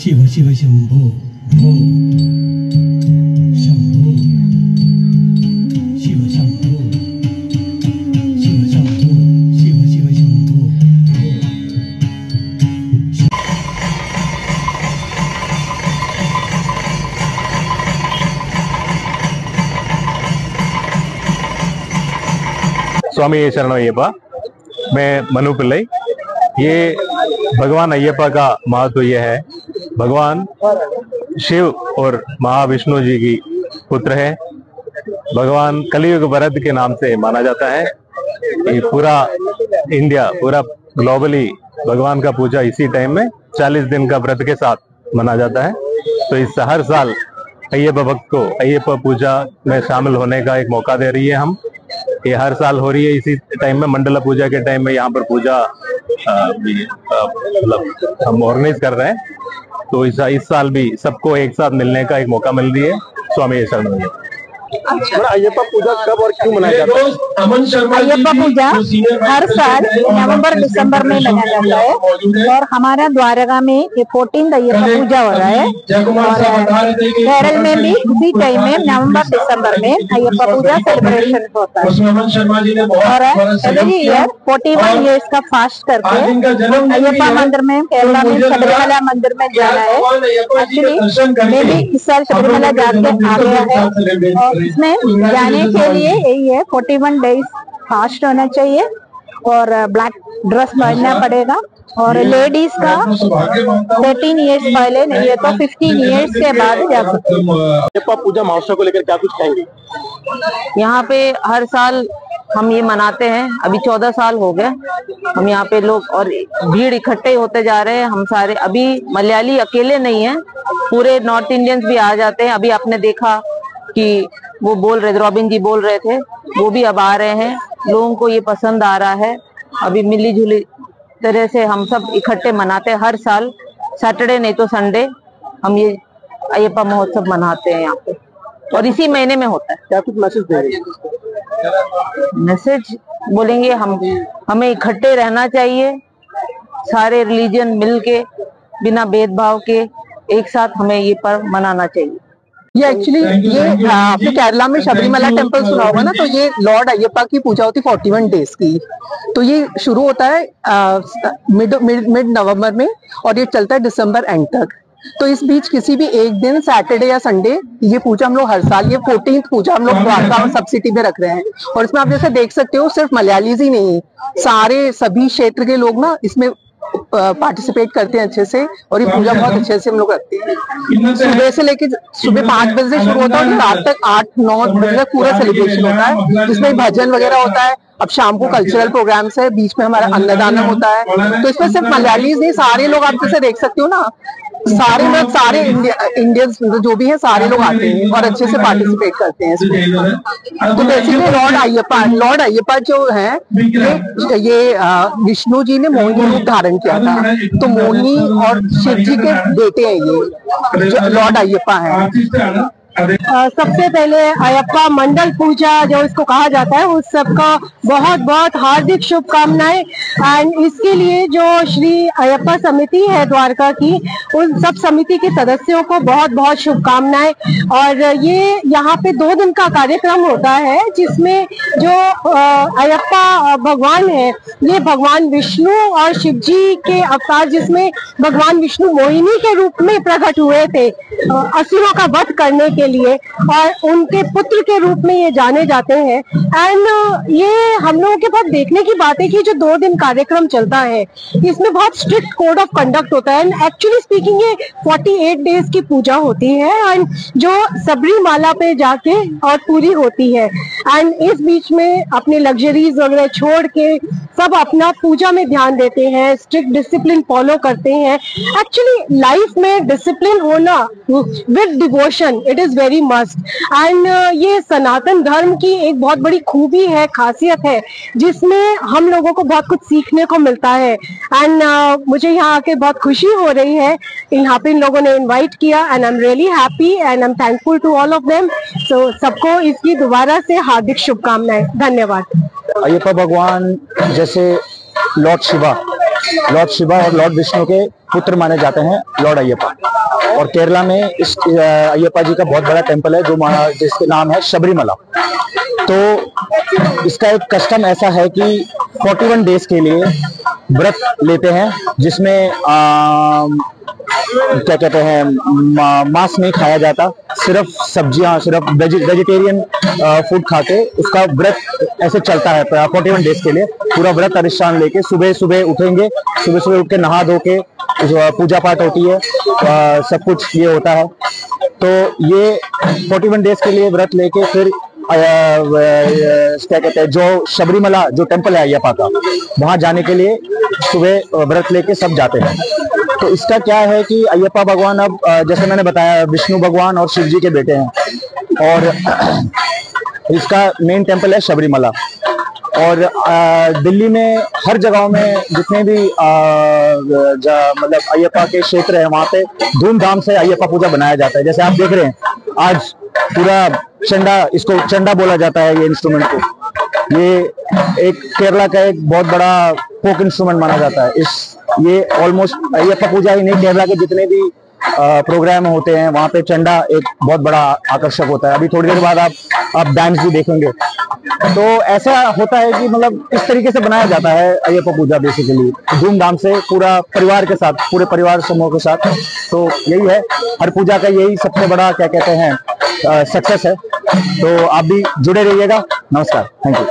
शिव शिव शंभो भो शंभो शिव शंभो शिव शंभो शिव शिव शंभो स्वामी शरण अय्यप्पा। मैं मनु पिल्लई। ये भगवान अय्यप्पा का महत्व यह है, भगवान शिव और महाविष्णु जी की पुत्र है। भगवान कलियुग वरद के नाम से माना जाता है। ये पूरा इंडिया, पूरा ग्लोबली भगवान का पूजा इसी टाइम में 40 दिन का व्रत के साथ मना जाता है। तो इस हर साल अय्यप्पा भक्त को अय्यप्पा पूजा में शामिल होने का एक मौका दे रही है। हम ये हर साल हो रही है इसी टाइम में, मंडला पूजा के टाइम में यहाँ पर पूजा मतलब हम ऑर्गेनाइज कर रहे हैं। तो इस साल भी सबको एक साथ मिलने का एक मौका मिल रही है। स्वामी शरण। अच्छा, अय्यप्पा पूजा कब और क्यों मनाया जाता है? अय्यप्पा पूजा हर साल नवंबर दिसंबर में मनाया जाता है और हमारा द्वारका में ये 14 अय्यप्पा पूजा हो रहा है और केरल में भी इसी टाइम में नवंबर दिसंबर में अय्यप्पा पूजा सेलिब्रेशन होता है। और एवरी ईयर 41 ईयर्स का फास्ट करके अय्यप्पा मंदिर में केरला में सबरीमला मंदिर में जाना है। एक्चुअली मैं भी इस साल सबरीमला जाके आ गया है और इसमें जाने के लिए यही है 41 डेज फास्ट होना चाहिए और ब्लैक ड्रेस पहनना पड़ेगा। और लेडीज का 13 इयर्स पहले नहीं है तो 15 इयर्स के बाद जा सकते हैं। अय्यप्पा पूजा महोत्सव को लेकर क्या कुछ कहेंगे? यहाँ पे हर साल हम ये मनाते हैं। अभी 14 साल हो गए हम यहाँ पे लोग, और भीड़ इकट्ठे होते जा रहे हैं। हम सारे अभी मलयाली अकेले नहीं है, पूरे नॉर्थ इंडियंस भी आ जाते हैं। अभी आपने देखा कि वो बोल रहे थे, रॉबिन जी बोल रहे थे, वो भी अब आ रहे हैं। लोगों को ये पसंद आ रहा है। अभी मिली जुली तरह से हम सब इकट्ठे मनाते हैं हर साल। सैटरडे नहीं तो संडे हम ये अय्यप्पा महोत्सव मनाते हैं यहाँ पे और इसी महीने में होता है। क्या कुछ मैसेज दे रहे हैं? मैसेज बोलेंगे हमें इकट्ठे रहना चाहिए, सारे रिलीजन मिलके बिना भेदभाव के एक साथ हमें ये पर्व मनाना चाहिए। ये एक्चुअली आपने केरला में सबरीमला टेम्पल सुना होगा ना, तो ये लॉर्ड अय्यप्पा की पूजा होती है 41 डेज की। तो ये शुरू होता है मिड नवंबर में और ये चलता है दिसंबर एंड तक। तो इस बीच किसी भी एक दिन सैटरडे या संडे ये पूजा हम लोग हर साल, ये 14th पूजा हम लोग द्वारका सब सिटी में रख रहे हैं। और इसमें आप जैसे देख सकते हो सिर्फ मलयालीज ही नहीं, सारे सभी क्षेत्र के लोग ना इसमें पार्टिसिपेट करते हैं अच्छे से। और ये पूजा बहुत अच्छे से हम लोग रखते हैं। सुबह से लेके सुबह 5 बजे से शुरू होता है और रात तक 8-9 बजे तक पूरा सेलिब्रेशन होता है, जिसमें भजन वगैरह होता है। अब शाम को कल्चरल प्रोग्राम्स है, बीच में हमारा अन्नदान होता है। तो इसमें सिर्फ मलयालीज नहीं, सारे लोग आप जैसे देख सकते हो ना, सारे लोग, सारे इंडियंस जो भी है सारे लोग आते हैं और अच्छे से पार्टिसिपेट करते हैं इसमें। तो बेसिकली लॉर्ड अय्यप्पा जो है ये विष्णु जी ने मोहिनी रूप धारण किया था। तो मोहिनी और शिव जी के बेटे हैं ये जो लॉर्ड अय्यप्पा है। सबसे पहले अयप्पा मंडल पूजा जो इसको कहा जाता है उस सबका बहुत बहुत हार्दिक शुभकामनाएं। एंड इसके लिए जो श्री अयप्पा समिति है द्वारका की, उन सब समिति के सदस्यों को बहुत बहुत शुभकामनाएं। और ये यहाँ पे 2 दिन का कार्यक्रम होता है जिसमें जो अयप्पा भगवान है ये भगवान विष्णु और शिव जी के अवतार, जिसमें भगवान विष्णु मोहिनी के रूप में प्रकट हुए थे असुरों का वध करने के लिए, और उनके पुत्र के रूप में ये जाने जाते हैं। एंड ये हम लोगों के पास देखने की बात है कि जो 2 दिन कार्यक्रम चलता है इसमें बहुत स्ट्रिक्ट कोड ऑफ कंडक्ट होता है। एंड एक्चुअली स्पीकिंग ये 48 डेज की पूजा होती है एंड जो सबरीमाला पे जाके और पूरी होती है। एंड इस बीच में अपने लग्जरीज वगैरह छोड़ के सब अपना पूजा में ध्यान देते हैं, स्ट्रिक्ट डिसिप्लिन फॉलो करते हैं। एक्चुअली लाइफ में डिसिप्लिन होना with devotion it is very must. And ये सनातन धर्म की एक बहुत बड़ी खूबी है, खासियत है, जिसमें हम लोगों को बहुत कुछ सीखने को मिलता है। एंड मुझे यहाँ आके बहुत खुशी हो रही है, यहाँ पे इन लोगों ने इनवाइट किया and I am really happy and I am thankful to all of them. So सबको इसकी दोबारा से हार्दिक शुभकामनाएं। धन्यवाद। अय्यप्पा भगवान जैसे लॉर्ड शिवा और लॉर्ड विष्णु के पुत्र माने जाते हैं लॉर्ड अय्यप्पा। और केरला में इस अय्यप्पा जी का बहुत बड़ा टेम्पल है जिसका नाम है शबरीमला। तो इसका एक कस्टम ऐसा है कि 41 डेज के लिए व्रत लेते हैं, जिसमें क्या कहते हैं मांस नहीं खाया जाता, सिर्फ सब्जियां, सिर्फ वेजिटेरियन फूड खा के उसका व्रत ऐसे चलता है 41 डेज के लिए। पूरा व्रत अधिष्ठान लेके सुबह सुबह उठेंगे, सुबह सुबह उठ के नहा धो के पूजा पाठ होती है, सब कुछ ये होता है। तो ये 41 डेज के लिए व्रत लेके फिर क्या कहते हैं जो शबरीमला जो टेम्पल है अय्यप्पा का, वहां जाने के लिए सुबह व्रत लेके सब जाते हैं। तो इसका क्या है कि अय्यप्पा भगवान अब जैसे मैंने बताया विष्णु भगवान और शिव जी के बेटे हैं, और इसका मेन टेम्पल है शबरीमला। और दिल्ली में हर जगहों में जितने भी मतलब अय्यप्पा के क्षेत्र है वहां पे धूमधाम से अय्यप्पा पूजा बनाया जाता है। जैसे आप देख रहे हैं आज पूरा चंडा, इसको चंडा बोला जाता है ये इंस्ट्रूमेंट को। ये एक केरला का एक बहुत बड़ा फोक इंस्ट्रूमेंट माना जाता है। ये ऑलमोस्ट अय्यप्पा पूजा ही नहीं, केरला के जितने भी प्रोग्राम होते हैं वहां पे चंडा एक बहुत बड़ा आकर्षक होता है। अभी थोड़ी देर बाद आप डांस भी देखेंगे। तो ऐसा होता है कि मतलब इस तरीके से बनाया जाता है अय्यप्पा पूजा बेसिकली धूमधाम से पूरा परिवार के साथ, पूरे परिवार समूह के साथ। तो यही है, हर पूजा का यही सबसे बड़ा क्या कहते हैं सक्सेस है। तो आप भी जुड़े रहिएगा। नमस्कार, थैंक यू।